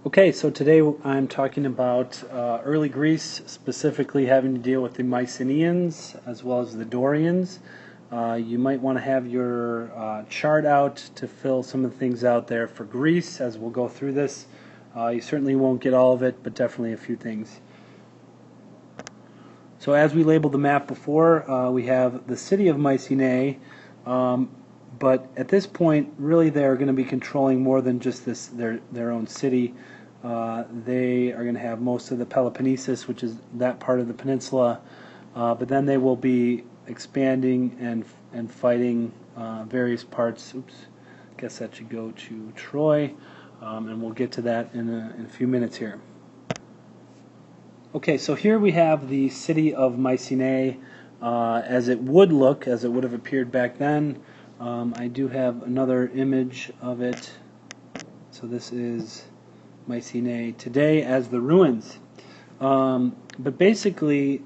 Okay, so today I'm talking about early Greece, specifically having to deal with the Mycenaeans as well as the Dorians. You might want to have your chart out to fill some of the things out there for Greece as we'll go through this. You certainly won't get all of it, but definitely a few things. So as we labeled the map before, we have the city of Mycenae, but at this point, really they're going to be controlling more than just their own city. They are going to have most of the Peloponnesus, which is that part of the peninsula, but then they will be expanding and fighting various parts. Oops, I guess that should go to Troy, and we'll get to that in a few minutes here. Okay, so here we have the city of Mycenae as it would look, as it would have appeared back then. I do have another image of it. So this is Mycenae today as the ruins. But basically,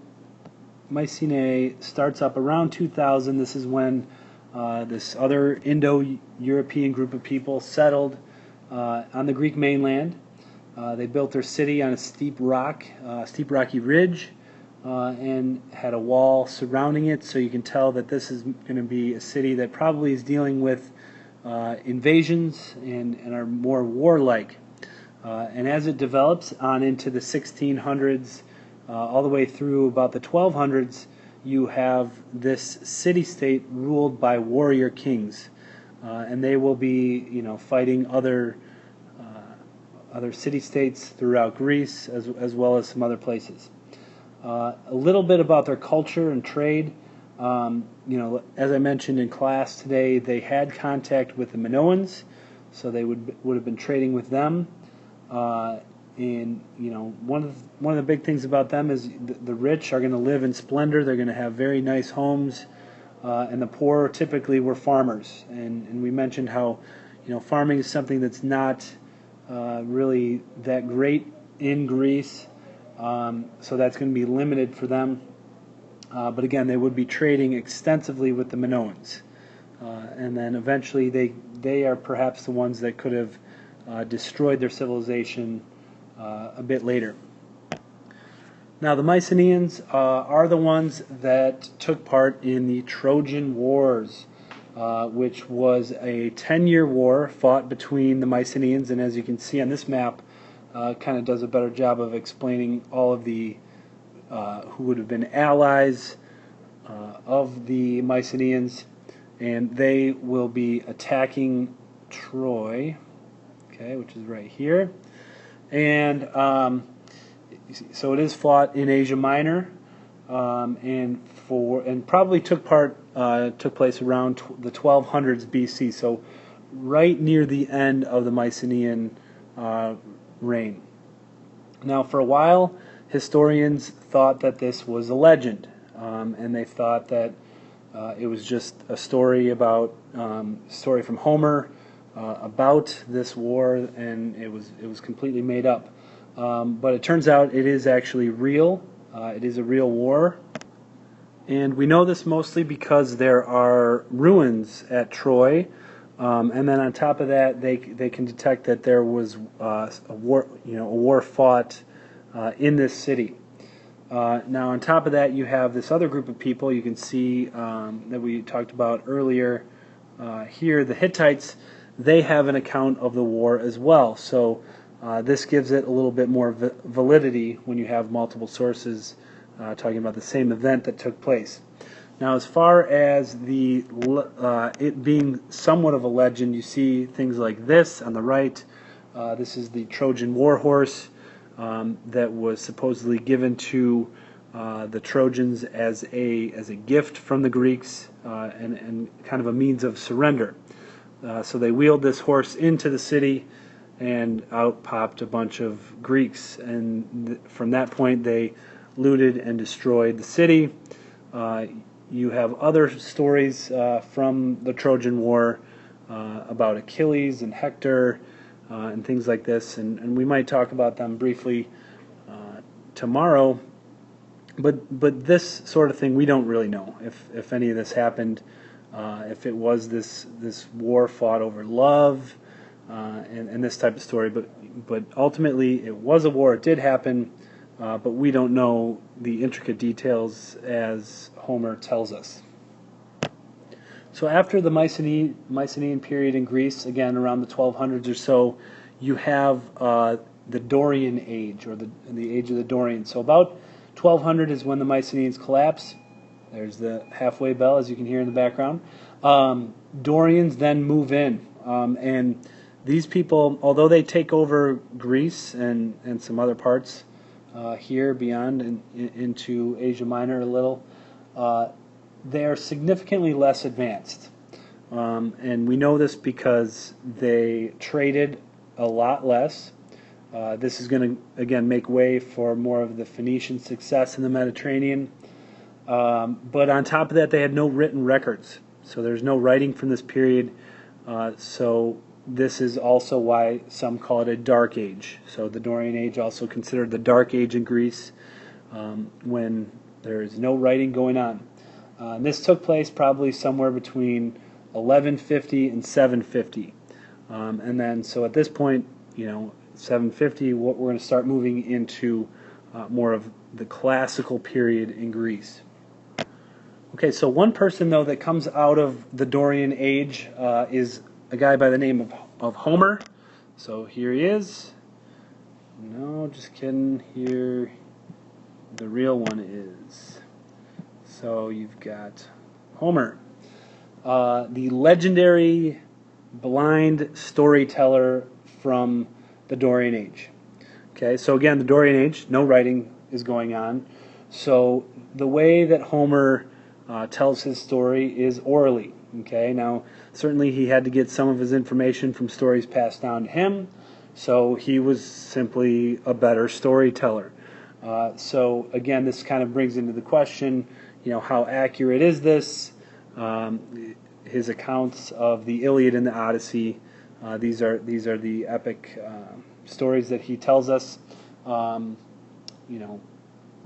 Mycenae starts up around 2000. This is when this other Indo-European group of people settled on the Greek mainland. They built their city on a steep rocky ridge, and had a wall surrounding it, so you can tell that this is going to be a city that probably is dealing with invasions and are more warlike. And as it develops on into the 1600s, all the way through about the 1200s, you have this city-state ruled by warrior kings, and they will be, fighting other city-states throughout Greece as well as some other places. A little bit about their culture and trade. As I mentioned in class today, they had contact with the Minoans, so they would have been trading with them. And one of the big things about them is the rich are going to live in splendor. They're going to have very nice homes, and the poor typically were farmers. And we mentioned how farming is something that's not really that great in Greece, so that's going to be limited for them. But again, they would be trading extensively with the Minoans, and then eventually they are perhaps the ones that could have destroyed their civilization a bit later. Now, the Mycenaeans are the ones that took part in the Trojan Wars, which was a 10-year war fought between the Mycenaeans, and as you can see on this map, kind of does a better job of explaining all of the who would have been allies of the Mycenaeans, and they will be attacking Troy, which is right here, and so it is fought in Asia Minor, and probably took place around the 1200s BC, so right near the end of the Mycenaean reign. Now, for a while, historians thought that this was a legend, and they thought that it was just a story story from Homer about this war, and it was completely made up. But it turns out it is actually real. It is a real war, and we know this mostly because there are ruins at Troy. And then on top of that, they can detect that there was a war fought in this city. Now, on top of that, you have this other group of people. You can see that we talked about earlier here, the Hittites. They have an account of the war as well. So this gives it a little bit more validity when you have multiple sources talking about the same event that took place. Now, as far as it being somewhat of a legend, you see things like this on the right. This is the Trojan War Horse that was supposedly given to the Trojans as a gift from the Greeks, and kind of a means of surrender. So they wheeled this horse into the city, and out popped a bunch of Greeks. And from that point, they looted and destroyed the city. You have other stories from the Trojan War about Achilles and Hector and things like this, and we might talk about them briefly tomorrow. But this sort of thing, we don't really know if any of this happened, if it was this war fought over love, and this type of story. But ultimately, it was a war. It did happen, but we don't know the intricate details as Homer tells us. So after the Mycenaean period in Greece, again around the 1200s or so, you have the Dorian Age, or the age of the Dorians. So about 1200 is when the Mycenaeans collapse. There's the halfway bell, as you can hear in the background. Dorians then move in, and these people, although they take over Greece and some other parts here beyond and into Asia Minor a little, they are significantly less advanced. And we know this because they traded a lot less. This is going to, again, make way for more of the Phoenician success in the Mediterranean. But on top of that, they had no written records. So there's no writing from this period. So this is also why some call it a dark age. So the Dorian Age, also considered the dark age in Greece, when there is no writing going on. And this took place probably somewhere between 1150 and 750. And then, so at this point, 750, we're going to start moving into more of the classical period in Greece. Okay, so one person, though, that comes out of the Dorian Age is a guy by the name of Homer. So here he is. No, just kidding. Here, the real one is. So you've got Homer, the legendary blind storyteller from the Dorian Age. Okay, so again, the Dorian Age, no writing is going on. So the way that Homer tells his story is orally. Okay, now certainly he had to get some of his information from stories passed down to him, so he was simply a better storyteller. So again, this kind of brings into the question, how accurate is this? His accounts of the Iliad and the Odyssey, these are the epic stories that he tells us. The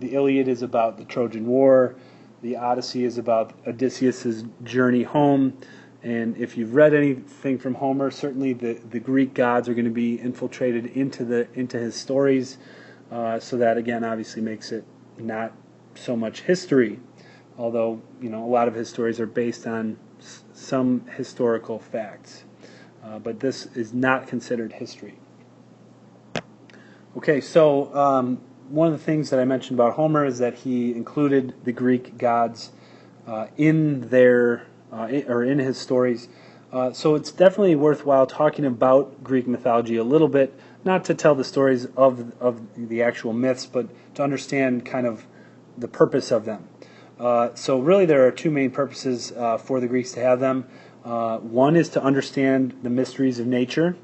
Iliad is about the Trojan War. The Odyssey is about Odysseus' journey home. And if you've read anything from Homer, certainly the Greek gods are going to be infiltrated into his stories. So that, again, obviously makes it not so much history, although a lot of his stories are based on some historical facts. But this is not considered history. Okay, so one of the things that I mentioned about Homer is that he included the Greek gods in his stories. So it's definitely worthwhile talking about Greek mythology a little bit, not to tell the stories of the actual myths, but to understand kind of the purpose of them. So really there are two main purposes for the Greeks to have them. One is to understand the mysteries of nature,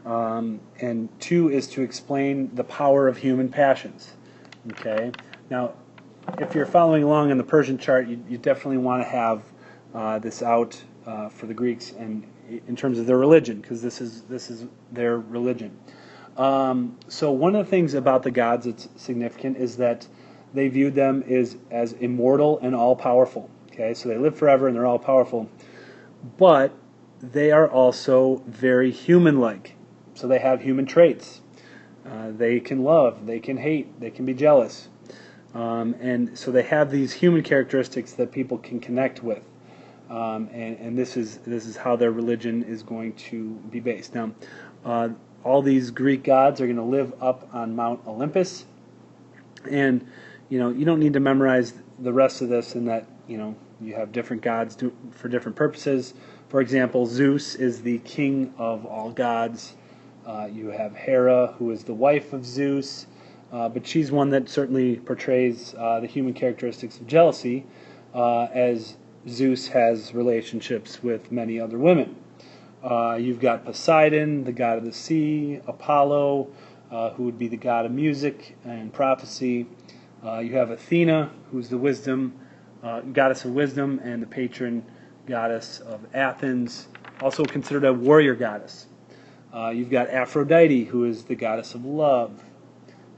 and two is to explain the power of human passions. Okay. Now, if you're following along on the Persian chart, you definitely want to have this out for the Greeks, and in terms of their religion, because this is their religion. So one of the things about the gods that's significant is that they viewed them as immortal and all-powerful. Okay, so they live forever and they're all-powerful, but they are also very human-like. So they have human traits. They can love, they can hate, they can be jealous. And so they have these human characteristics that people can connect with. And this is how their religion is going to be based. Now, all these Greek gods are going to live up on Mount Olympus. And, you don't need to memorize the rest of this, in that, you have different gods for different purposes. For example, Zeus is the king of all gods. You have Hera, who is the wife of Zeus, but she's one that certainly portrays the human characteristics of jealousy, as Zeus has relationships with many other women. You've got Poseidon, the god of the sea, Apollo, who would be the god of music and prophecy. You have Athena, who's the goddess of wisdom and the patron goddess of Athens, also considered a warrior goddess. You've got Aphrodite, who is the goddess of love.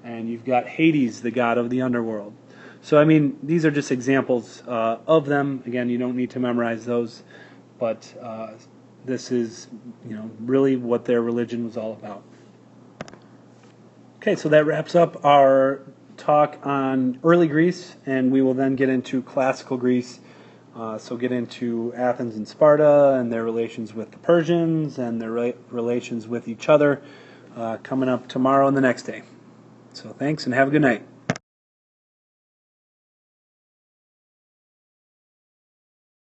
And you've got Hades, the god of the underworld. So, these are just examples of them. Again, you don't need to memorize those. But this is, really what their religion was all about. Okay, so that wraps up our talk on early Greece, and we will then get into classical Greece. So get into Athens and Sparta and their relations with the Persians and their relations with each other coming up tomorrow and the next day. So thanks and have a good night.